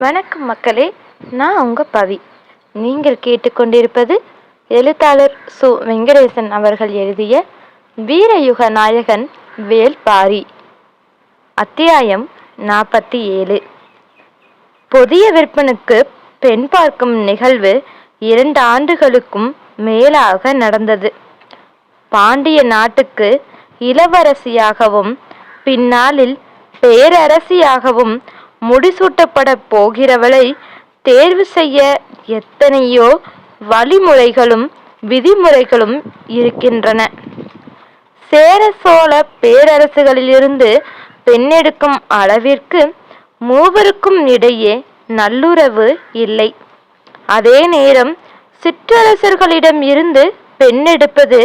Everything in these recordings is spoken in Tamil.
வணக்கம் மக்களே, நான் உங்கள் பவி. நீங்கள் கேட்டுக்கொண்டிருப்பது எழுத்தாளர் சு. வெங்கடேசன் அவர்கள் எழுதிய வீரயுக நாயகன் வேல்பாரி. அத்தியாயம் 47. புதிய விற்பனுக்கு பெண் பார்க்கும் நிகழ்வு 2 ஆண்டுகளுக்கும் மேலாக நடந்தது. பாண்டிய நாட்டுக்கு இளவரசியாகவும் பின்னாளில் பேரரசியாகவும் முடிசூட்டப்பட போகிறவளை தேர்வு செய்ய எத்தனையோ வழிமுறைகளும் விதிமுறைகளும் இருக்கின்றன. சேர சோழ பேரரசுகளிலிருந்து பெண்ணெடுக்கும் அளவிற்கு மூவருக்கும் இடையே நல்லுறவு இல்லை. அதே நேரம் சிற்றரசர்களிடம் இருந்து பெண்ணெடுப்பது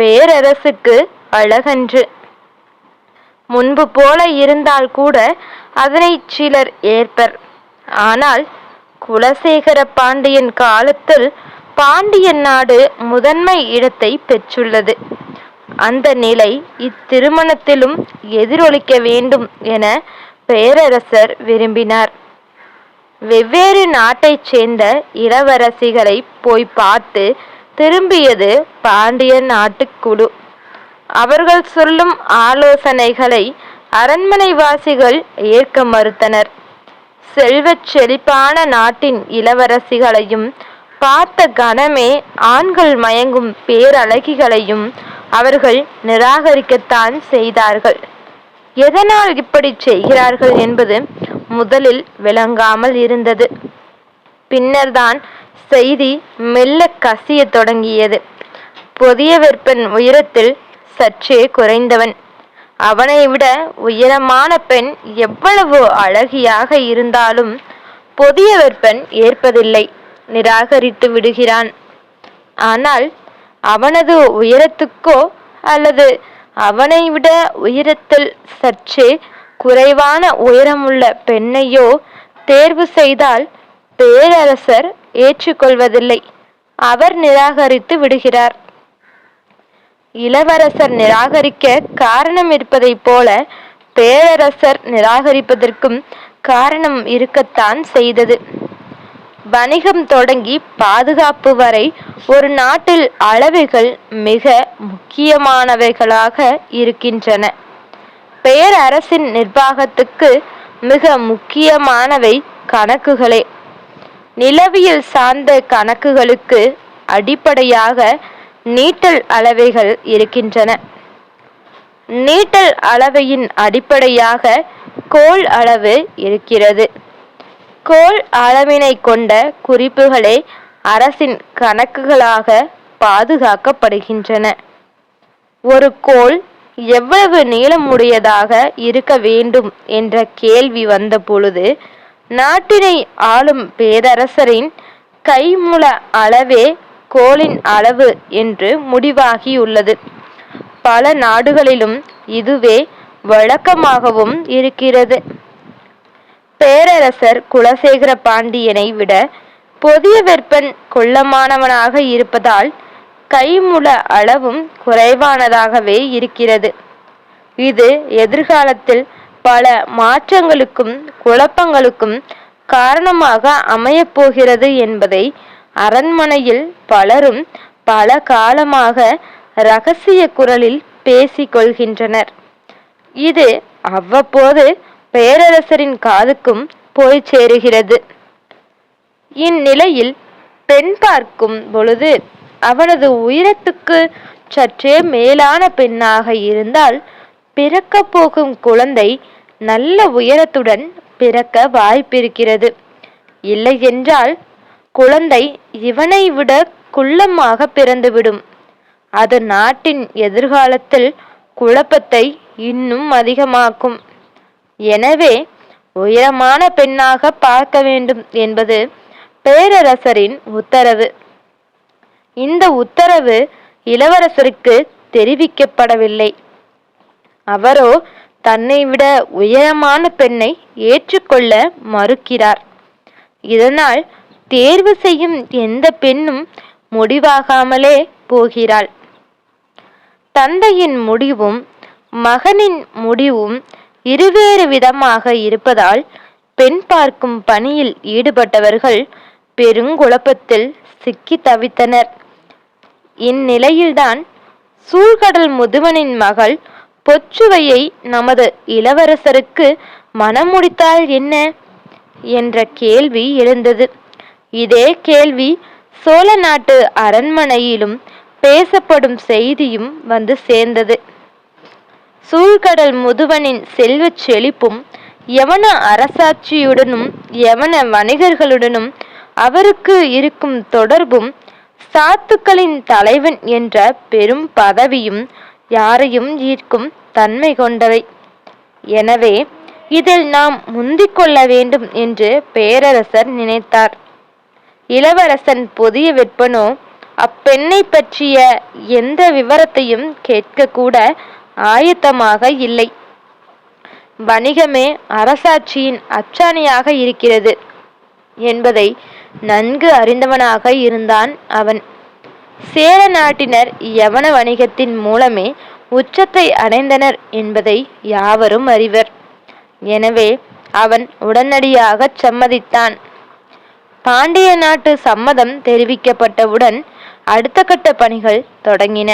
பேரரசுக்கு அழகன்று. முன்பு போல இருந்தால் கூட அதனை சிலர் ஏற்பர். ஆனால் குலசேகர பாண்டியன் காலத்தில் பாண்டியன் நாடு முதன்மை இடத்தை பெற்றுள்ளது. அந்த நிலை இத்திருமணத்திலும் எதிரொலிக்க வேண்டும் என பேரரசர் விரும்பினார். வெவ்வேறு நாட்டைச் சேர்ந்த இளவரசிகளை போய் பார்த்து திரும்பியது பாண்டியன் நாட்டுக்குழு. அவர்கள் சொல்லும் ஆலோசனைகளை அரண்மனைவாசிகள் ஏற்க மறுத்தனர். செல்வச் செழிப்பான நாட்டின் இளவரசிகளையும் பார்த்த கணமே ஆண்கள் மயங்கும் பேரழகிகளையும் அவர்கள் நிராகரிக்கத்தான் செய்தார்கள். எதனால் இப்படி செய்கிறார்கள் என்பது முதலில் விளங்காமல் இருந்தது. பின்னர்தான் செய்தி மெல்ல கசிய தொடங்கியது. புதிய விற்பன் உயரத்தில் சற்றே குறைந்தவன். அவனை விட உயரமான பெண் எவ்வளவு அழகியாக இருந்தாலும் புதிய விற்பன் ஏற்பதில்லை, நிராகரித்து விடுகிறான். ஆனால் அவனது உயரத்துக்கோ அல்லது அவனை விட உயரத்தில் சற்றே குறைவான உயரமுள்ள பெண்ணையோ தேர்வு செய்தால் பேரரசர் ஏற்றுக்கொள்வதில்லை. அவர் நிராகரித்து விடுகிறார். இளவரசர் நிராகரிக்க காரணம் இருப்பதைப் போல பேரரசர் நிராகரிப்பதற்கும் காரணம் இருக்கத்தான் செய்தது. வணிகம் தொடங்கி பாதுகாப்பு வரை ஒரு நாட்டில் அளவைகள் மிக முக்கியமானவைகளாக இருக்கின்றன. பேரரசின் நிர்வாகத்துக்கு மிக முக்கியமானவை கணக்குகளே. நிலவியல் சார்ந்த கணக்குகளுக்கு அடிப்படையாக நீட்டல் அளவைகள் இருக்கின்றன. நீட்டல் அளவையின் அடிப்படையாக கோள் அளவு இருக்கிறது. கோள் அளவினை கொண்ட குறிப்புகளே அரசின் கணக்குகளாக பாதுகாக்கப்படுகின்றன. ஒரு கோள் எவ்வளவு நீளமுடையதாக இருக்க வேண்டும் என்ற கேள்வி வந்த பொழுது நாட்டினை ஆளும் பேரரசரின் கைமுழ அளவே கோளின் அளவு என்று முடிவாகியுள்ளது. பல நாடுகளிலும் இதுவே வழக்கமாகவும் இருக்கிறது. பேரரசர் குலசேகர பாண்டியனை விட புதிய விற்பன் குள்ளமானவனாக இருப்பதால் கைமுழ அளவும் குறைவானதாகவே இருக்கிறது. இது எதிர்காலத்தில் பல மாற்றங்களுக்கும் குழப்பங்களுக்கும் காரணமாக அமையப்போகிறது என்பதை அரண்மனையில் பலரும் பல காலமாக இரகசிய குரலில் பேசிக் கொள்கின்றனர். இது அவ்வப்போது பேரரசரின் காதுக்கும் போய் சேருகிறது. இந்நிலையில் பெண் பார்க்கும் பொழுது அவனது உயரத்துக்கு சற்றே மேலான பெண்ணாக இருந்தால் பிறக்க போகும் குழந்தை நல்ல உயரத்துடன் பிறக்க வாய்ப்பிருக்கிறது. இல்லை என்றால் குழந்தை இவனை விட குள்ளமாக பிறந்துவிடும். அது நாட்டின் எதிர்காலத்தில் குழப்பத்தை இன்னும் அதிகமாக்கும். எனவே உயரமான பெண்ணாக பார்க்க வேண்டும் என்பது பேரரசரின் உத்தரவு. இந்த உத்தரவு இளவரசருக்கு தெரிவிக்கப்படவில்லை. அவரோ தன்னை விட உயரமான பெண்ணை ஏற்றுக்கொள்ள மறுக்கிறார். இதனால் தேர்வு செய்யும் எந்த பெண்ணும் முடிவாகாமலே போகிறாள். தந்தையின் முடிவும் மகனின் முடிவும் இருவேறு விதமாக இருப்பதால் பெண் பார்க்கும் பணியில் ஈடுபட்டவர்கள் பெருங்குழப்பத்தில் சிக்கி தவித்தனர். இந்நிலையில்தான் சூழ்கடல் முதுவனின் மகள் பொச்சுவையை நமது இளவரசருக்கு மணமுடித்தால் என்ன என்ற கேள்வி எழுந்தது. இதே கேள்வி சோழ நாட்டு அரண்மனையிலும் பேசப்படும் செய்தியும் வந்து சேர்ந்தது. சூழ்கடல் முதுவனின் செல்வச் செழிப்பும் யவன அரசாட்சியுடனும் யவன வணிகர்களுடனும் அவருக்கு இருக்கும் தொடர்பும் சாத்துக்களின் தலைவன் என்ற பெரும் பதவியும் யாரையும் ஈர்க்கும் தன்மை கொண்டவை. எனவே இதில் நாம் முந்திக் கொள்ள வேண்டும் என்று பேரரசர் நினைத்தார். இளவரசன் புதிய வெப்பனோ அப்பெண்ணை பற்றிய எந்த விவரத்தையும் கேட்கக்கூட ஆயத்தமாக இல்லை. வணிகமே அரசாட்சியின் அச்சாணியாக இருக்கிறது என்பதை நன்கு அறிந்தவனாக இருந்தான் அவன். சேர நாட்டினர் யவன வணிகத்தின் மூலமே உச்சத்தை அடைந்தனர் என்பதை யாவரும் அறிவர். எனவே அவன் உடனடியாக சம்மதித்தான். பாண்டிய நாட்டு சம்மதம் தெரிவிக்கப்பட்டவுடன் அடுத்த கட்ட பணிகள் தொடங்கின.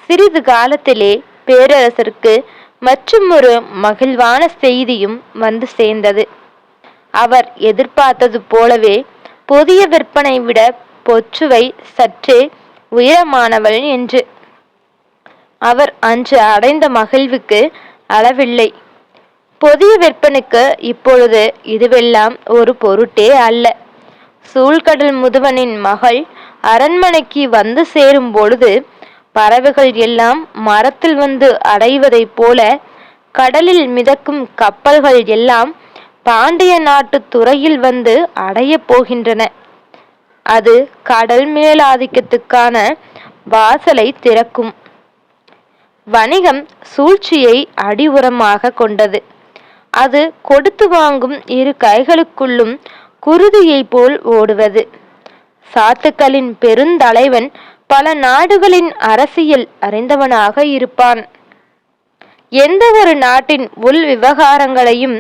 சிறிது காலத்திலே பேரரசருக்கு மற்றும் ஒரு மகிழ்வான செய்தியும் வந்து சேர்ந்தது. அவர் எதிர்பார்த்தது போலவே புதிய விற்பனை விட பொச்சுவை சற்றே உயரமானவள் என்று. அவர் அன்று அடைந்த மகிழ்வுக்கு அளவில்லை. புதிய விற்பனைக்கு இப்பொழுது இதுவெல்லாம் ஒரு பொருட்டே அல்ல. சூழ்கடல் முதுவனின் மகள் அரண்மனைக்கு வந்து சேரும் பொழுது பறவைகள் எல்லாம் மரத்தில் வந்து அடைவதைப் போல கடலில் மிதக்கும் கப்பல்கள் எல்லாம் பாண்டிய நாட்டு துறையில் வந்து அடையப் போகின்றன. அது கடல் மேலாதிக்கத்துக்கான வாசலை திறக்கும். வணிகம் சூழ்ச்சியை அடிவுரமாக கொண்டது. அது கொடுத்து வாங்கும் இரு கைகளுக்குள்ளும் குருதியை போல் ஓடுவது. சாத்துக்களின் பெருந்தலைவன் பல நாடுகளின் அரசியல் அறிந்தவனாக இருப்பான். எந்த ஒரு நாட்டின் உள் விவகாரங்களையும்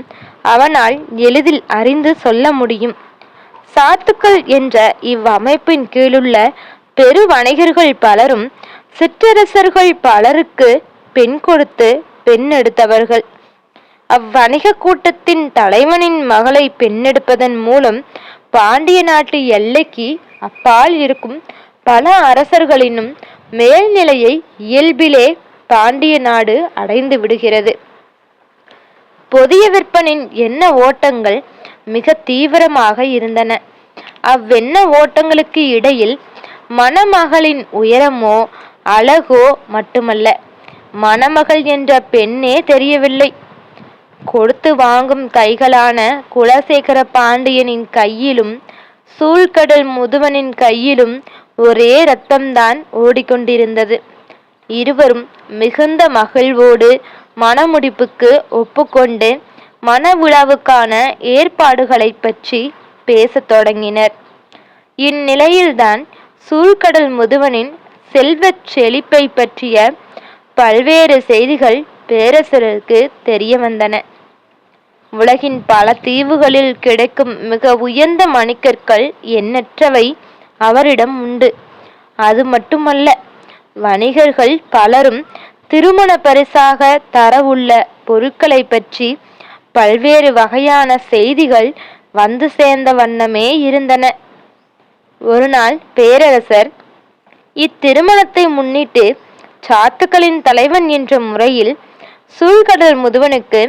அவனால் எளிதில் அறிந்து சொல்ல முடியும். சாத்துக்கள் என்ற இவ்வமைப்பின் கீழுள்ள பெரு வணிகர்கள் பலரும் சிற்றரசர்கள் பலருக்கு பெண் கொடுத்து பெண் எடுத்தவர்கள். அவ்வணிக கூட்டத்தின் தலைவனின் மகளை பெண்ணெடுப்பதன் மூலம் பாண்டிய நாட்டு எல்லைக்கு அப்பால் இருக்கும் பல அரசர்களினும் மேல்நிலையை இயல்பிலே பாண்டிய நாடு அடைந்து விடுகிறது. புதிய விற்பனின் எண்ண ஓட்டங்கள் மிக தீவிரமாக இருந்தன. அவ்வெண்ண ஓட்டங்களுக்கு இடையில் மணமகளின் உயரமோ அழகோ மட்டுமல்ல, மணமகள் என்ற பெண்ணே தெரியவில்லை. கொடுத்து வாங்கும் கைகளான குலசேகர பாண்டியனின் கையிலும் சூழ்கடல் முதுவனின் கையிலும் ஒரே இரத்தம்தான் ஓடிக்கொண்டிருந்தது. இருவரும் மிகுந்த மகிழ்வோடு மணமுடிப்புக்கு ஒப்புக்கொண்டு மண விழாவுக்கான ஏற்பாடுகளை பற்றி பேசத் தொடங்கினர். இந்நிலையில்தான் சூழ்கடல் முதுவனின் செல்வச் செழிப்பை பற்றிய பல்வேறு செய்திகள் பேரரசருக்கு தெரிய வந்தன. உலகின் பல தீவுகளில் கிடைக்கும் மிக உயர்ந்த மணிக்கற்கள் எண்ணற்றவை அவரிடம் உண்டு. அது மட்டுமல்ல, வணிகர்கள் பலரும் திருமண பரிசாக தரவுள்ள பொருட்களை பற்றி பல்வேறு வகையான செய்திகள் வந்து சேர்ந்த வண்ணமே இருந்தன. ஒரு நாள் பேரரசர் இத்திருமணத்தை முன்னிட்டு சாத்துக்களின் தலைவன் என்ற முறையில் சூழ்கடல் முதுவனுக்கு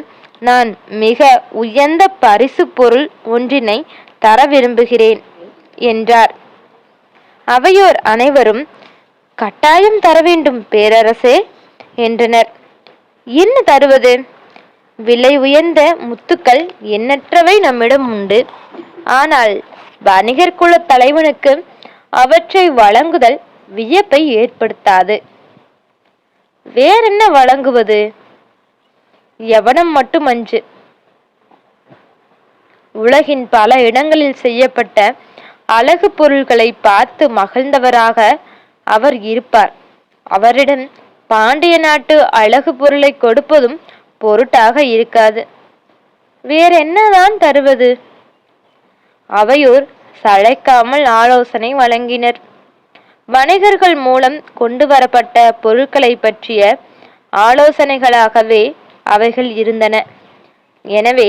நான் மிக உயர்ந்த பரிசு பொருள் ஒன்றினை தர விரும்புகிறேன் என்றார். அவையோர் அனைவரும் கட்டாயம் தர வேண்டும் பேரரசே என்றனர். என்ன தருவது? விலை உயர்ந்த முத்துக்கள் எண்ணற்றவை நம்மிடம் உண்டு. ஆனால் வணிகர் குல தலைவனுக்கு அவற்றை வழங்குதல் வியப்பை ஏற்படுத்தாது. வேறென்ன வழங்குவது? யவனம் மட்டுமன்று, உலகின் பல இடங்களில் செய்யப்பட்ட அழகு பொருள்களை பார்த்து மகிழ்ந்தவராக அவர் இருப்பார். அவரிடம் பாண்டிய நாட்டு அழகு பொருளை கொடுப்பதும் பொருட்டாக இருக்காது. வேறென்னதான் தருவது? அவையோர் சளைக்காமல் ஆலோசனை வழங்கினர். வணிகர்கள் மூலம் கொண்டு வரப்பட்ட பொருட்களை பற்றிய ஆலோசனைகளாகவே அவைகள் இருந்தன. எனவே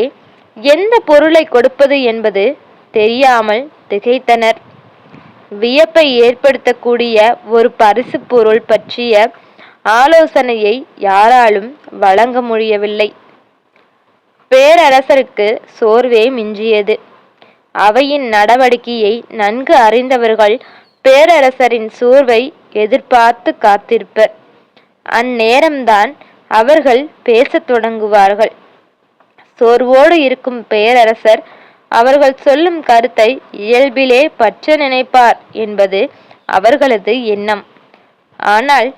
எந்த பொருளை கொடுப்பது என்பது தெரியாமல் திகைத்தனர். வியப்பை ஏற்படுத்தக்கூடிய ஒரு பரிசு பொருள் பற்றிய ஆலோசனையை யாராலும் வழங்க முடியவில்லை. பேரரசருக்கு சோர்வே மிஞ்சியது. அவையின் நடவடிக்கையை நன்கு அறிந்தவர்கள் பேரரசரின் சோர்வை எதிர்பார்த்து காத்திருப்பர். அந்நேரம்தான் அவர்கள் பேசத் தொடங்குவார்கள். சோர்வோடு இருக்கும் பேரரசர் அவர்கள் சொல்லும் கருத்தை இயல்பிலே பற்ற நினைப்பார் என்பது அவர்களது எண்ணம். ஆனால்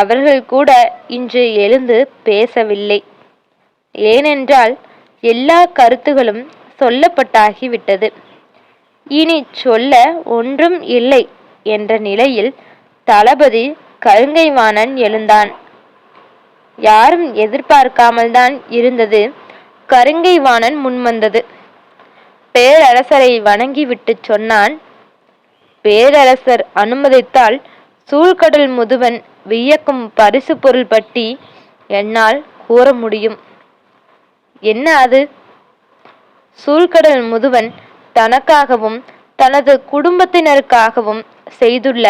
அவர்கள் கூட இன்று எழுந்து பேசவில்லை. ஏனென்றால் எல்லா கருத்துகளும் சொல்லப்பட்டாகிவிட்டது. இனி சொல்ல ஒன்றும் இல்லை என்ற நிலையில் தளபதி கருங்கைவாணன் எழுந்தான். யாரும் எதிர்பார்க்காமல் தான் இருந்தது. கருங்கைவாணன் முன்வந்தது. பேரரசரை வணங்கிவிட்டு சொன்னான். பேரரசர் அனுமதித்தால் சூழ்கடல் முதுவன் வியக்கும் பரிசு பொருள் பற்றி என்னால் கூற முடியும். என்ன அது? சூழ்கடல் முதுவன் தனக்காகவும் தனது குடும்பத்தினருக்காகவும் செய்துள்ள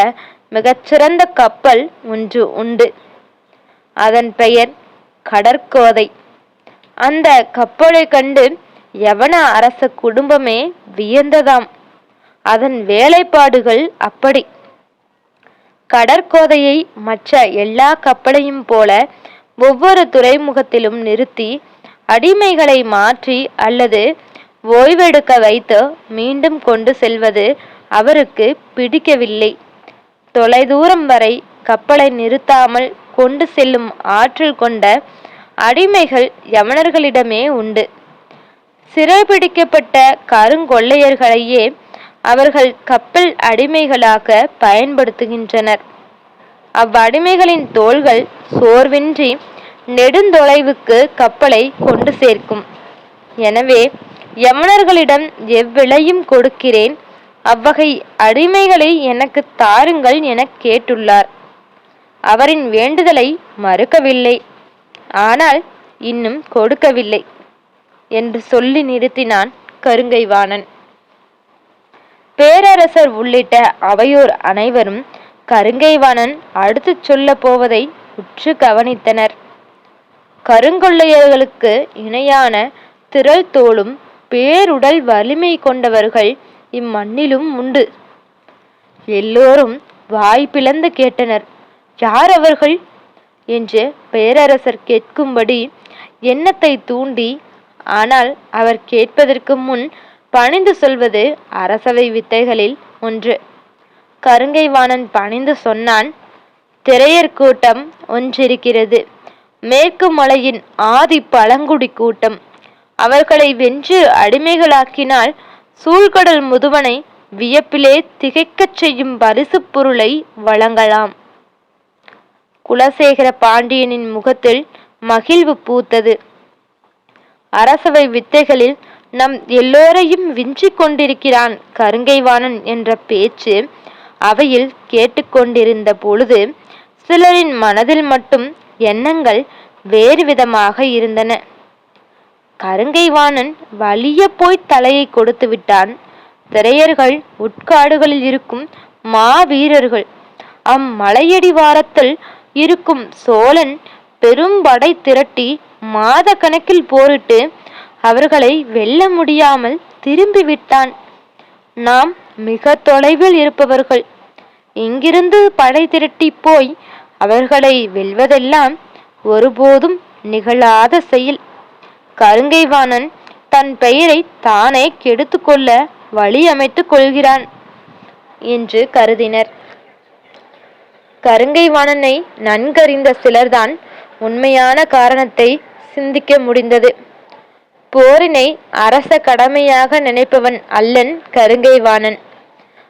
மிகச்சிறந்த கப்பல் ஒன்று உண்டு. அதன் பெயர் கடற்கோதை. அந்த கப்பலை கண்டு யவன அரச குடும்பமே வியந்ததாம். அதன் வேலைப்பாடுகள் அப்படி. கடற்கோதையை மற்ற எல்லா கப்பலையும் போல ஒவ்வொரு துறைமுகத்திலும் நிறுத்தி அடிமைகளை மாற்றி அல்லது ஓய்வெடுக்க வைத்து மீண்டும் கொண்டு செல்வது அவருக்கு பிடிக்கவில்லை. தொலைதூரம் வரை கப்பலை நிறுத்தாமல் கொண்டு செல்லும் ஆற்றல் கொண்ட அடிமைகள் யவனர்களிடமே உண்டு. சிறைபிடிக்கப்பட்ட கருங்கொள்ளையர்களையே அவர்கள் கப்பல் அடிமைகளாக பயன்படுத்துகின்றனர். அவ்வடிமைகளின் தோள்கள் சோர்வின்றி நெடுந்தொலைவுக்கு கப்பலை கொண்டு சேர்க்கும். எனவே யவனர்களிடம் எவ்விலையும் கொடுக்கிறேன், அவ்வகை அடிமைகளை எனக்கு தாருங்கள் என கேட்டுள்ளார். அவரின் வேண்டுதலை மறுக்கவில்லை, ஆனால் இன்னும் கொடுக்கவில்லை என்று சொல்லி நிறுத்தினான் கருங்கைவாணன். பேரரசர் உள்ளிட்ட அவையோர் அனைவரும் கருங்கைவாணன் அடுத்து சொல்ல போவதை உற்று கவனித்தனர். கருங்கொள்ளையர்களுக்கு இணையான திரள் தோளும் பேருடல் வலிமை கொண்டவர்கள் இம்மண்ணிலும் உண்டு. எல்லோரும் வாய் பிளந்து கேட்டனர். யார் அவர்கள் என்று பேரரசர் கேட்கும்படி எண்ணத்தை தூண்டி, ஆனால் அவர் கேட்பதற்கு முன் பணிந்து சொல்வது அரசவை வித்தைகளில் ஒன்று. கருங்கைவாணன் பணிந்து சொன்னான். திரையர் கூட்டம் ஒன்றிருக்கிறது. மேற்கு மலையின் ஆதி பழங்குடி கூட்டம். அவர்களை வென்று அடிமைகளாக்கினால் சூழ்கடல் முதுவனை வியப்பிலே திகைக்கச் செய்யும் பரிசு பொருளை வழங்கலாம். குலசேகர பாண்டியனின் முகத்தில் மகிழ்வு பூத்தது. அரசவை வித்தைகளில் நம் எல்லோரையும் விஞ்சிக் கொண்டிருக்கிறான் கருங்கைவாணன் என்ற பேச்சு அவையில் கேட்டுக்கொண்டிருந்த பொழுது சிலரின் மனதில் மட்டும் எண்ணங்கள் வேறு விதமாக இருந்தன. கருங்கைவாணன் வலிய போய் தலையை கொடுத்து விட்டான். திரையர்கள் உட்காடுகளில் இருக்கும் மாவீரர்கள். அம்மலையடிவாரத்தில் இருக்கும் சோழன் பெரும் படை திரட்டி மாத கணக்கில் போரிட்டு அவர்களை வெல்ல முடியாமல் திரும்பிவிட்டான். நாம் மிக தொலைவில் இருப்பவர்கள். இங்கிருந்து படை திரட்டி போய் அவர்களை வெல்வதெல்லாம் ஒருபோதும் நிகழாத செயல். கருங்கைவாணன் தன் பெயரை தானே கெடுத்து கொள்ள வழி அமைத்துக் கொள்கிறான் என்று கருதினர். கருங்கைவாணனை நன்கறிந்த சிலர்தான் உண்மையான காரணத்தை சிந்திக்க முடிந்தது. போரினை அரச கடமையாக நினைப்பவன் அல்லன் கருங்கைவாணன்.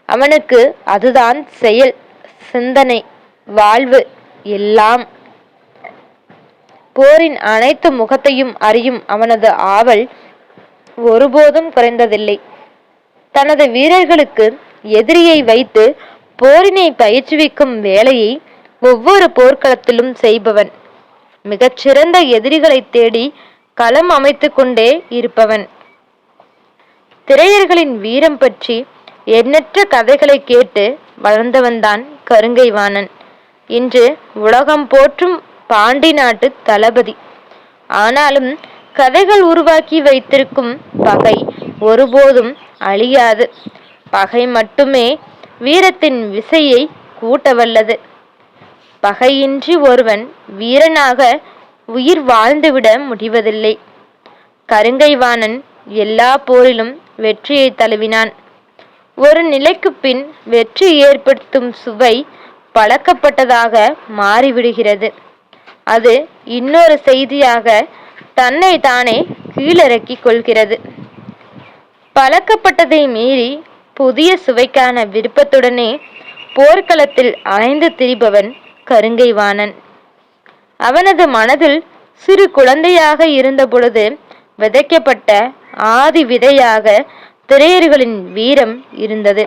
அவனுக்கு அதுதான் செயல், சிந்தனை, வாழ்வு எல்லாம். போரின் அனைத்து முகத்தையும் அறியும் அவனது ஆவல் ஒருபோதும் குறைந்ததில்லை. தனது வீரர்களுக்கு எதிரியை வைத்து போரினை பயிற்றுவிக்கும் வேலையை ஒவ்வொரு போர்க்களத்திலும் செய்பவன். மிகச்சிறந்த எதிரிகளை தேடி களம் அமைத்து கொண்டே இருப்பவன். திரையர்களின் வீரம் பற்றி எண்ணற்ற கதைகளை கேட்டு வளர்ந்தவன்தான் கருங்கை வாணன். இன்று உலகம் போற்றும் பாண்டி நாட்டு தளபதி. ஆனாலும் கதைகள் உருவாக்கி வைத்திருக்கும் பகை ஒருபோதும் அழியாது. பகை மட்டுமே வீரத்தின் விசையை கூட்டவல்லது. பகையின்றி ஒருவன் வீரனாக உயிர் வாழ்ந்துவிட முடிவதில்லை. கருங்கை வாணன் எல்லா போரிலும் வெற்றியை தழுவினான். ஒரு நிலைக்கு பின் வெற்றி ஏற்படுத்தும் சுவை பழக்கப்பட்டதாக மாறிவிடுகிறது. அது இன்னொரு செய்தியாக தன்னை தானே கீழிறக்கிக் கொள்கிறது. பழக்கப்பட்டதை மீறி புதிய சுவைக்கான விருப்பத்துடனே போர்க்களத்தில் அலைந்து திரிபவன் கருங்கை வாணன். அவனது மனதில் சிறு குழந்தையாக இருந்த பொழுது விதைக்கப்பட்ட ஆதி விதையாக திரையர்களின் வீரம் இருந்தது.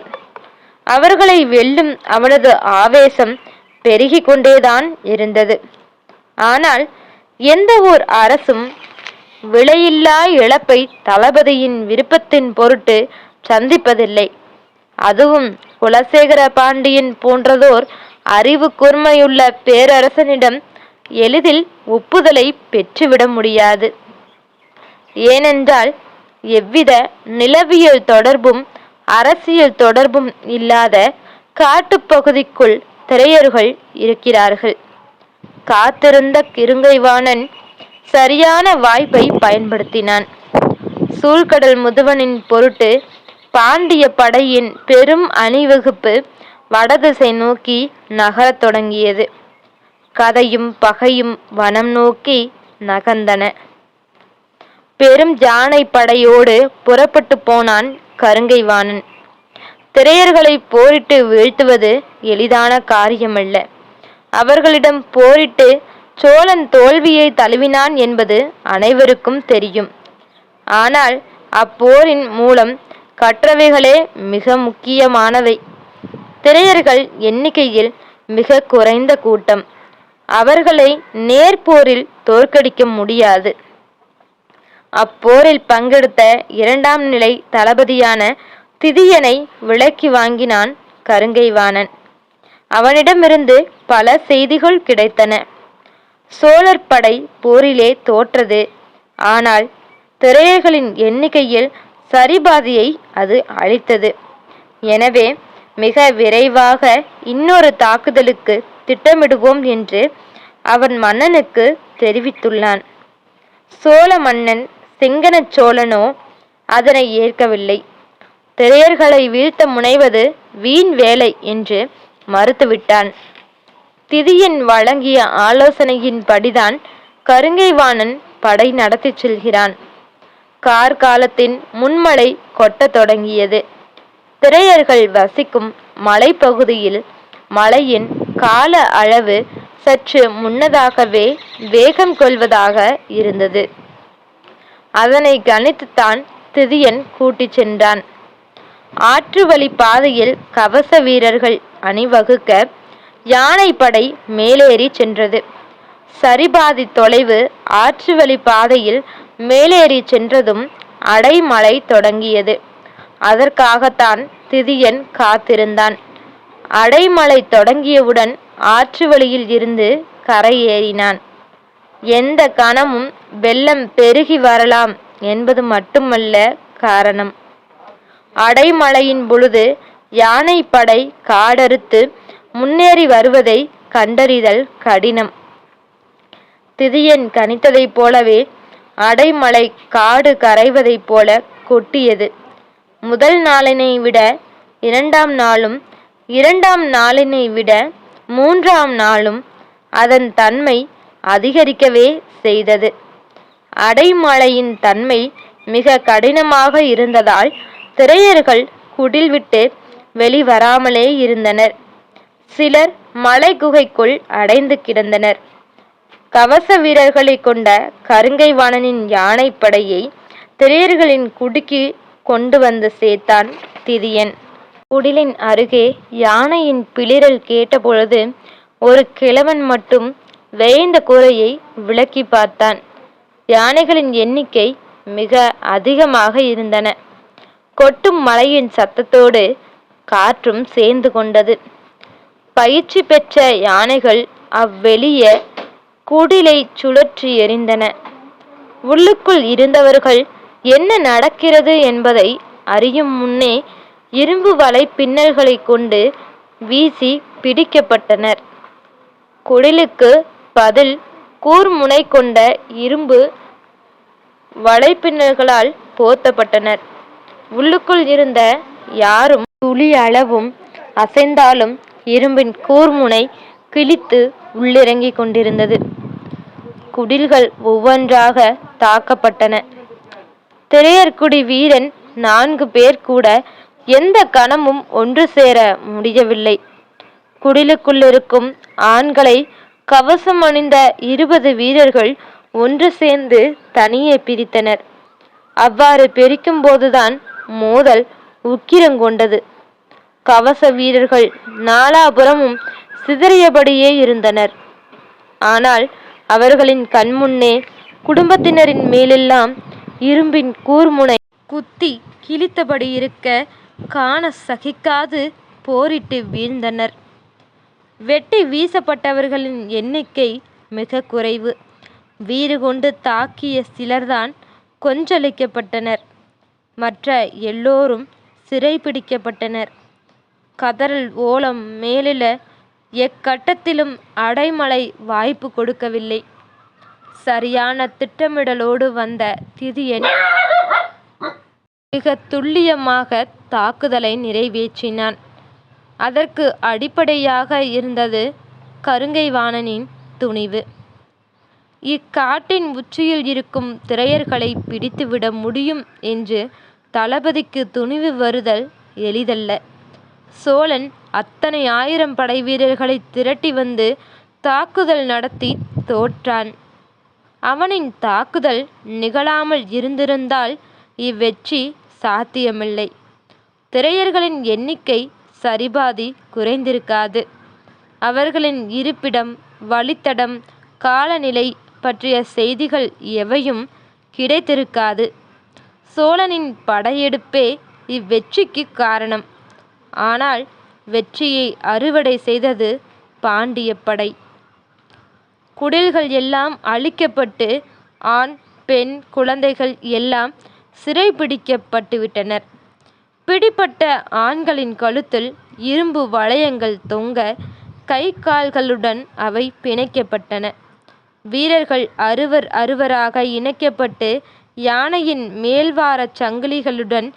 அவர்களை வெல்லும் அவனது ஆவேசம் பெருகி கொண்டேதான் இருந்தது. ஆனால் எந்த ஓர் அரசும் விலையில்லா இழப்பை தளபதியின் விருப்பத்தின் பொருட்டு சந்திப்பதில்லை. அதுவும் குலசேகர பாண்டியன் போன்றதோர் அறிவு கூர்மையுள்ள பேரரசனிடம் எளிதில் ஒப்புதலை பெற்றுவிட முடியாது. ஏனென்றால் எவ்வித நிலவியல் தொடர்பும் அரசியல் தொடர்பும் இல்லாத காட்டுப்பகுதிக்குள் திரையர்கள் இருக்கிறார்கள். காத்திருந்த கருங்கை வாணன் சரியான வாய்ப்பை பயன்படுத்தினான். சூழ்கடல் முதுவனின் பொருட்டு பாண்டிய படையின் பெரும் அணிவகுப்பு வடதிசை நோக்கி நகரத் தொடங்கியது. கதையும் பகையும் வனம் நோக்கி நகர்ந்தன. பெரும் யானை படையோடு புறப்பட்டு போனான் கருங்கை வாணன். திரையர்களை போரிட்டு வீழ்த்துவது எளிதான காரியமல்ல. அவர்களிடம் போரிட்டு சோழன் தோல்வியை தழுவினான் என்பது அனைவருக்கும் தெரியும். ஆனால் அப்போரின் மூலம் கற்றவைகளே மிக முக்கியமானவை. திரையர்கள் எண்ணிக்கையில் மிக குறைந்த கூட்டம். அவர்களை நேர்போரில் தோற்கடிக்க முடியாது. அப்போரில் பங்கெடுத்த இரண்டாம் நிலை தளபதியான திதியனை விலைக்கு வாங்கினான் கருங்கை வாணன். அவனிடமிருந்து பல செய்திகள் கிடைத்தன. சோழர் படை போரிலே தோற்றது. ஆனால் திரையர்களின் எண்ணிக்கையில் சரிபாதியை அது அளித்தது. எனவே மிக விரைவாக இன்னொரு தாக்குதலுக்கு திட்டமிடுவோம் என்று அவன் மன்னனுக்கு தெரிவித்துள்ளான். சோழ மன்னன் சிங்கன சோழனோ அதனை ஏற்கவில்லை. திரையர்களை வீழ்த்த முனைவது வீண் வேலை என்று மறுத்துவிட்டான். திதியன் வழங்கிய ஆலோசனையின் படிதான் கருங்கை வாணன் படை நடத்தி செல்கிறான். கார்காலத்தின் முன்மழை கொட்டத் தொடங்கியது. திரையர்கள் வசிக்கும் மலைப்பகுதியில் மழையின் கால அளவு சற்று முன்னதாகவே வேகம் கொள்வதாக இருந்தது. அதனை கணித்துத்தான் திதியன் கூட்டிச் சென்றான். ஆற்று வழி பாதையில் கவச வீரர்கள் அணிவகுக்க யானைப்படை மேலேறி சென்றது. சரிபாதி தொலைவு ஆற்று வழி பாதையில் மேலேறி சென்றதும் அடைமழை தொடங்கியது. அதற்காகத்தான் திதியன் காத்திருந்தான். அடைமழை தொடங்கியவுடன் ஆற்று வழியில் இருந்து கரை ஏறினான். எந்த கணமும் வெள்ளம் பெருகி வரலாம் என்பது மட்டுமல்ல காரணம். அடைமழையின் பொழுது யானைப்படை காடறுத்து முன்னேறி வருவதை கண்டறிதல் கடினம். திதியன் கணித்ததைப் போலவே அடைமழை காடு கரைவதைப் போல கொட்டியது. முதல் நாளினை விட இரண்டாம் நாளும், இரண்டாம் நாளினை விட மூன்றாம் நாளும் அதன் தன்மை அதிகரிக்கவே செய்தது. அடைமழையின் தன்மை மிக கடினமாக இருந்ததால் திரையர்கள் குடில் விட்டு வெளிவராமலே இருந்தனர். சிலர் மலை குகைக்குள் அடைந்து கிடந்தனர். கவச வீரர்களை கொண்ட கருங்கை வாணனின் யானைப்படையை திரையர்களின் குடிக்கு கொண்டு வந்து சேர்த்தான் திதியன். குடிலின் அருகே யானையின் பிளிரல் கேட்டபொழுது ஒரு கிழவன் மட்டும் வேய்ந்த கூரையை விளக்கி பார்த்தான். யானைகளின் எண்ணிக்கை மிக அதிகமாக இருந்தன. கொட்டும் மழையின் சத்தத்தோடு காற்றும் சேர்ந்து கொண்டது. பயிற்சி பெற்ற யானைகள் அவ்வெளிய குடிலை சுழற்றி எறிந்தன. உள்ளுக்குள் இருந்தவர்கள் என்ன நடக்கிறது என்பதை அறியும் முன்னே இரும்பு வலை பின்னல்களை கொண்டு வீசி பிடிக்கப்பட்டனர். குடிலுக்கு பதில் கூர்முனை கொண்ட இரும்பு வலைப்பின்னல்களால் போர்த்தப்பட்டனர். உள்ளுக்குள் இருந்த யாரும் துளி அளவும் அசைந்தாலும் இரும்பின் கூர்முனை கிழித்து உள்ளிறங்கிக் கொண்டிருந்தது. குடில்கள் ஒவ்வொன்றாக தாக்கப்பட்டன. திரையர்குடி வீரன் 4 பேர் கூட எந்த கணமும் ஒன்று சேர முடியவில்லை. குடிலுக்குள்ளிருக்கும் ஆண்களை கவசம் அணிந்த 20 வீரர்கள் ஒன்று சேர்ந்து தனியே பிரித்தனர். அவ்வாறு பிரிக்கும் போதுதான் மோதல் உக்கிரங்கொண்டது. கவச வீரர்கள் நாலாபுறமும் சிதறியபடியே இருந்தனர். ஆனால் அவர்களின் கண்முன்னே குடும்பத்தினரின் மேலெல்லாம் இரும்பின் கூர்முனை குத்தி கிழித்தபடி இருக்க காண சகிக்காது போரிட்டு வீழ்ந்தனர். வெட்டி வீசப்பட்டவர்களின் எண்ணிக்கை மிக குறைவு. வீறு கொண்டு தாக்கிய சிலர்தான் கொன்றளிக்கப்பட்டனர். மற்ற எல்லோரும் சிறை பிடிக்கப்பட்டனர். கதறல் ஓலம் மேலில எக்கட்டத்திலும் அடைமழை வாய்ப்பு கொடுக்கவில்லை. சரியான திட்டமிடலோடு வந்த திதியன் மிக துல்லியமாக தாக்குதலை நிறைவேற்றினான். அதற்கு அடிப்படையாக இருந்தது கருங்கைவாணனின் துணிவு. இக்காட்டின் உச்சியில் இருக்கும் திரையர்களை பிடித்துவிட முடியும் என்று தளபதிக்கு துணிவு வருதல் எளிதல்ல. சோழன் அத்தனை 1000 படை வீரர்களை திரட்டி வந்து தாக்குதல் நடத்தி தோற்றான். அவனின் தாக்குதல் நிகழாமல் இருந்திருந்தால் இவ்வெற்றி சாத்தியமில்லை. திரையர்களின் எண்ணிக்கை சரிபாதி குறைந்திருக்காது. அவர்களின் இருப்பிடம், வழித்தடம், காலநிலை பற்றிய செய்திகள் எவையும் கிடைத்திருக்காது. சோழனின் படையெடுப்பே இவ்வெற்றிக்கு காரணம். ஆனால் வெற்றியை அறுவடை செய்தது பாண்டிய படை. குடில்கள் எல்லாம் அழிக்கப்பட்டு ஆண், பெண், குழந்தைகள் எல்லாம் சிறைபிடிக்கப்பட்டுவிட்டனர். பிடிப்பட்ட ஆண்களின் கழுத்தில் இரும்பு வளையங்கள் தொங்க கை கால்களுடன் அவை பிணைக்கப்பட்டன. வீரர்கள் அருவராக இணைக்கப்பட்டு யானையின் மேல்வாரச் சங்கிலிகளுடன்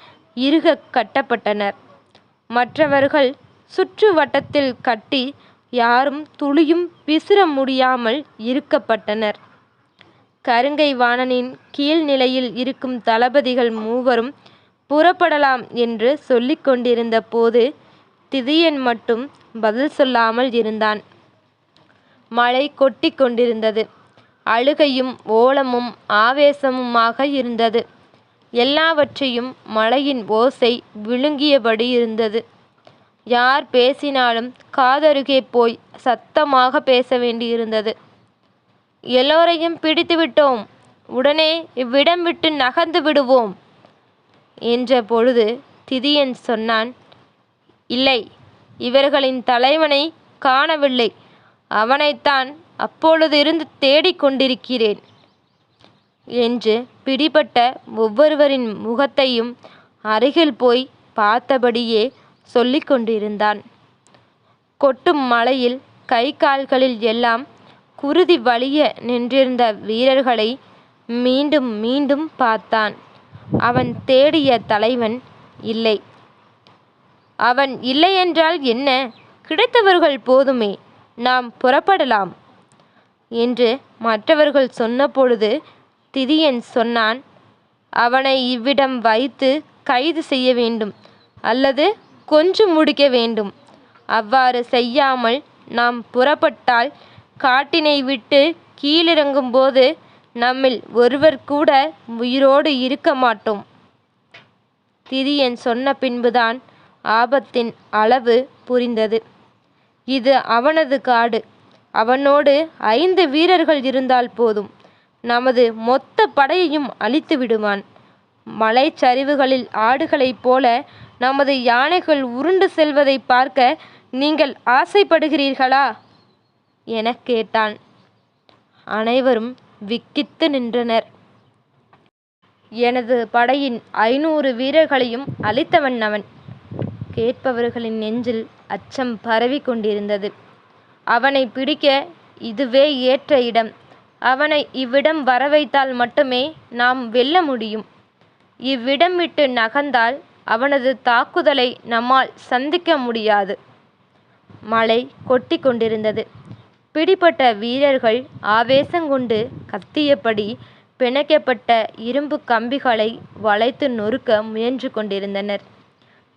இறுக கட்டப்பட்டனர். மற்றவர்கள் சுற்று வட்டத்தில் கட்டி யாரும் துளியும் பிசிற முடியாமல் இருக்கப்பட்டனர். கருங்கைவாணனின் கீழ்நிலையில் இருக்கும் தளபதிகள் 3வரும் புறப்படலாம் என்று சொல்லிக் கொண்டிருந்த போது திதியன் மட்டும் பதில் சொல்லாமல் இருந்தான். மழை கொட்டி கொண்டிருந்தது. அழுகையும் ஓலமும் ஆவேசமுமாக இருந்தது. எல்லாவற்றையும் மழையின் ஓசை விழுங்கியபடி இருந்தது. யார் பேசினாலும் காதருகே போய் சத்தமாக பேச வேண்டியிருந்தது. எல்லோரையும் பிடித்துவிட்டோம், உடனே இவ்விடம் விட்டு நகர்ந்து விடுவோம் என்ற பொழுது திதியன் சொன்னான், இல்லை, இவர்களின் தலைவனை காணவில்லை. அவனைத்தான் அப்பொழுது இருந்து தேடிக்கொண்டிருக்கிறேன் என்று பிடிபட்ட ஒவ்வொருவரின் முகத்தையும் அருகில் போய் பார்த்தபடியே சொல்லிக் கொண்டிருந்தான். கொட்டும் மழையில் கை கால்களில் எல்லாம் குருதி வலிய நின்றிருந்த வீரர்களை மீண்டும் மீண்டும் பார்த்தான். அவன் தேடிய தலைவன் இல்லை. அவன் இல்லையென்றால் என்ன, கிடைத்தவர்கள் போதுமே, நாம் புறப்படலாம் என்று மற்றவர்கள் சொன்னபொழுது திதியன் சொன்னான், அவனை இவ்விடம் வைத்து கைது செய்ய வேண்டும் அல்லது கொன்று முடிக்க வேண்டும். அவ்வாறு செய்யாமல் நாம் புறப்பட்டால் காட்டினை விட்டு கீழிறங்கும் போது நம்மில் ஒருவர் கூட உயிரோடு இருக்க மாட்டோம். திதியன் சொன்ன பின்புதான் ஆபத்தின் அளவு புரிந்தது. இது அவனது காடு. அவனோடு 5 வீரர்கள் இருந்தால் போதும். நமது மொத்த படையையும் அழித்து விடுவான். மலைச்சரிவுகளில் ஆடுகளைப் போல நமது யானைகள் உருண்டு செல்வதை பார்க்க நீங்கள் ஆசைப்படுகிறீர்களா எனக் கேட்டான். அனைவரும் விக்கித்து நின்றனர். எனது படையின் 500 வீரர்களையும் அழித்தவன் அவன். கேட்பவர்களின் நெஞ்சில் அச்சம் பரவி கொண்டிருந்தது. அவனை பிடிக்க இதுவே ஏற்ற இடம். அவனை இவ்விடம் வரவைத்தால் மட்டுமே நாம் வெல்ல முடியும். இவ்விடம் விட்டு நகர்ந்தால் அவனது தாக்குதலை நம்மால் சந்திக்க முடியாது. மழை கொட்டி கொண்டிருந்தது. பிடிபட்ட வீரர்கள் ஆவேசங்கொண்டு கத்தியபடி பிணைக்கப்பட்ட இரும்பு கம்பிகளை வளைத்து நொறுக்க முயன்று கொண்டிருந்தனர்.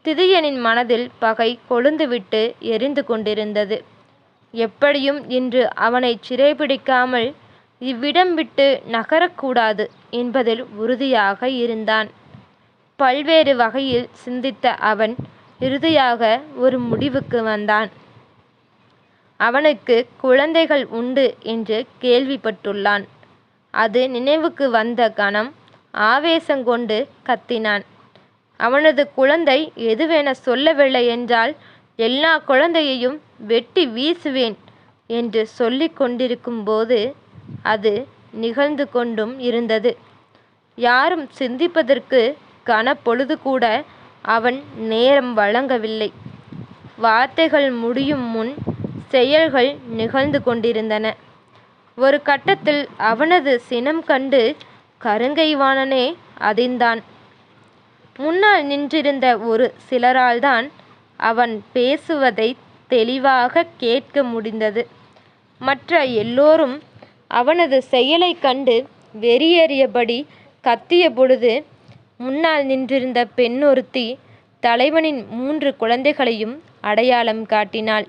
திதியனின் மனதில் பகை கொழுந்துவிட்டு எரிந்து கொண்டிருந்தது. எப்படியும் இன்று அவனை சிறைபிடிக்காமல் இவ்விடம் விட்டு நகரக்கூடாது என்பதில் உறுதியாக இருந்தான். பல்வேறு வகையில் சிந்தித்த அவன் இறுதியாக ஒரு முடிவுக்கு வந்தான். அவனுக்கு குழந்தைகள் உண்டு என்று கேள்விப்பட்டுள்ளான். அது நினைவுக்கு வந்த கணம் ஆவேசங்கொண்டு கத்தினான். அவனது குழந்தை எதுவென சொல்லவில்லை என்றால் எல்லா குழந்தையையும் வெட்டி வீசுவேன் என்று சொல்லிக் கொண்டிருக்கும் போது அது நிகழ்ந்து கொண்டும் இருந்தது. யாரும் சிந்திப்பதற்கு கனப்பொழுது கூட அவன் நேரம் வழங்கவில்லை. வார்த்தைகள் முடியும் முன் செயல்கள் நிகழ்ந்து கொண்டிருந்தன. ஒரு கட்டத்தில் அவனது சினம் கண்டு கருங்கைவாணனே அதிர்ந்தான். முன்னால் நின்றிருந்த ஒரு சிலரால்தான் அவன் பேசுவதை தெளிவாக கேட்க முடிந்தது. மற்ற எல்லோரும் அவனது செயலைக் கண்டு வெறியேறியபடி கத்திய பொழுது முன்னால் நின்றிருந்த பெண்ணொருத்தி தலைவனின் 3 குழந்தைகளையும் அடையாளம் காட்டினாள்.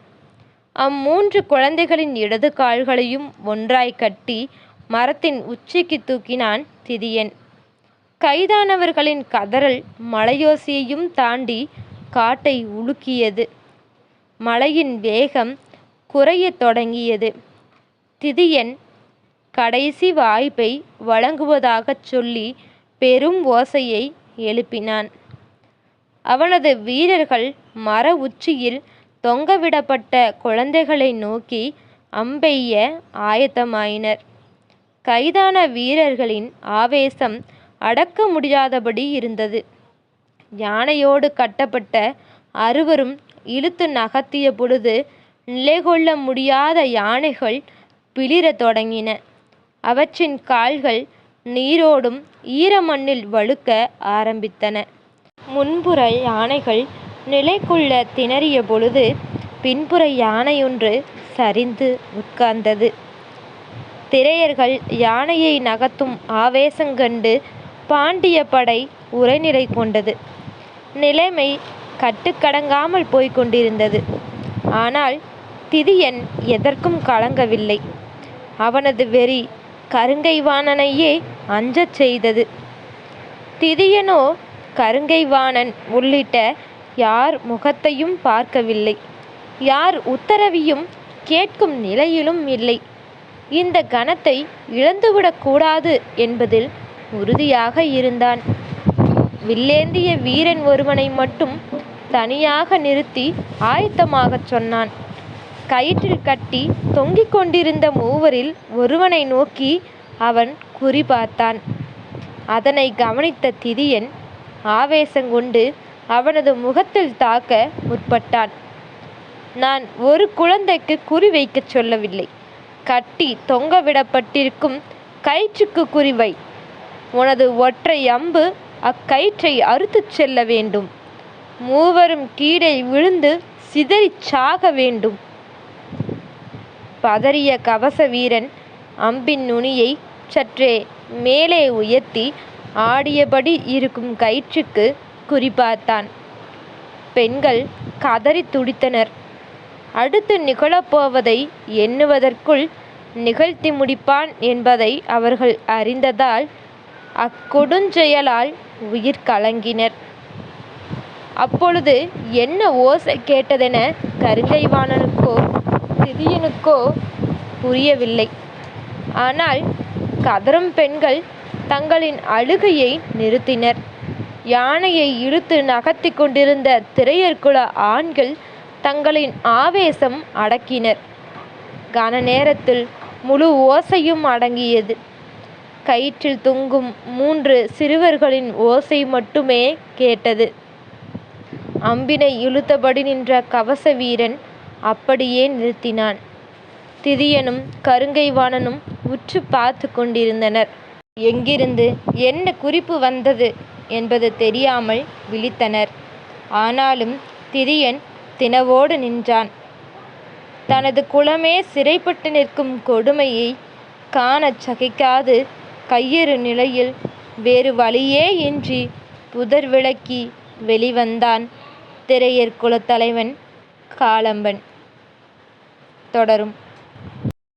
3 குழந்தைகளின் இடது கால்களையும் ஒன்றாய் கட்டி மரத்தின் உச்சிக்கு தூக்கினான் திதியன். கைதானவர்களின் கதறல் மலையோசையையும் தாண்டி காட்டை உலுக்கியது. மழையின் வேகம் குறையத் தொடங்கியது. திதியன் கடைசி வாய்ப்பை வழங்குவதாகச் சொல்லி பெரும் ஓசையை எழுப்பினான். அவனது வீரர்கள் மர உச்சியில் தொங்கவிடப்பட்ட குழந்தைகளை நோக்கி அம்பெய்ய ஆயத்தமாயினர். கைதான வீரர்களின் ஆவேசம் அடக்க முடியாதபடி இருந்தது. யானையோடு கட்டப்பட்ட 6வரும் இழுத்து நகர்த்திய பொழுது நிலைகொள்ள முடியாத யானைகள் பிளிரத் தொடங்கின. அவற்றின் கால்கள் நீரோடும் ஈரமண்ணில் வழுக்க ஆரம்பித்தன. முன்புற யானைகள் நிலைகொள்ள திணறிய பொழுது பின்புற யானையொன்று சரிந்து உட்கார்ந்தது. திரையர்கள் யானையை நகர்த்தும் ஆவேசங்கண்டு பாண்டிய படை உரைநிலை கொண்டது. நிலைமை கட்டுக்கடங்காமல் போய்க் கொண்டிருந்தது. ஆனால் திதியன் எதற்கும் கலங்கவில்லை. அவனது வெறி கருங்கைவாணனையே அஞ்சச் செய்தது. திதியனோ கருங்கைவாணன் உள்ளிட்ட யார் முகத்தையும் பார்க்கவில்லை. யார் உத்தரவையும் கேட்கும் நிலையிலும் இல்லை. இந்த கணத்தை இழந்துவிடக்கூடாது என்பதில் உறுதியாக இருந்தான். வில்லேந்திய வீரன் ஒருவனை மட்டும் தனியாக நிறுத்தி ஆயத்தமாகச் சொன்னான். கயிற்றில் கட்டி தொங்கிக் கொண்டிருந்த 3வரில் ஒருவனை நோக்கி அவன் குறிபார்த்தான். அதனை கவனித்த திதியன் ஆவேசங்கொண்டு அவனது முகத்தில் தாக்க முற்பட்டான். நான் ஒரு குழந்தைக்கு குறி வைக்கச் சொல்லவில்லை. கட்டி தொங்கவிடப்பட்டிருக்கும் கயிற்றுக்கு குறிவை. உனது ஒற்றை அம்பு அக்கயிற்றை அறுத்துச் செல்ல வேண்டும். 3வரும் கீழே விழுந்து சிதறிச் சாக வேண்டும். பதறிய கவச வீரன் அம்பின் நுனியை சற்றே மேலே உயர்த்தி ஆடியபடி இருக்கும் கயிற்றுக்கு குறிபார்த்தான். பெண்கள் கதறி துடித்தனர். அடுத்து நிகழப்போவதை எண்ணுவதற்குள் நிகழ்த்தி முடிப்பான் என்பதை அவர்கள் அறிந்ததால் அக்கொடுஞ்செயலால் உயிர் கலங்கினர். அப்பொழுது என்ன ஓசை கேட்டதென கருங்கைவாணனுக்கோ திதியனுக்கோ புரியவில்லை. ஆனால் கதறும் பெண்கள் தங்களின் அழுகையை நிறுத்தினர். யானையை இழுத்து நகர்த்தி கொண்டிருந்த திரையர்குல ஆண்கள் தங்களின் ஆவேசம் அடக்கினர். கன நேரத்தில் முழு ஓசையும் அடங்கியது. கயிற்றில் தொங்கும் 3 சிறுவர்களின் ஓசை மட்டுமே கேட்டது. அம்பினை இழுத்தபடி நின்ற கவச வீரன் அப்படியே நிறுத்தினான். திதியனும் கருங்கைவாணனும் உற்று பார்த்து கொண்டிருந்தனர். எங்கிருந்து என்ன குறிப்பு வந்தது என்பது தெரியாமல் விழித்தனர். ஆனாலும் திதியன் தினவோடு நின்றான். தனது குலமே சிறைப்பட்டு நிற்கும் கொடுமையை காணச் சகிக்காது கையறு நிலையில் வேறு வழியே இன்றி புதர் விலக்கி வெளிவந்தான் திரையர் குலத்தலைவன் காளம்பன். தொடரும்.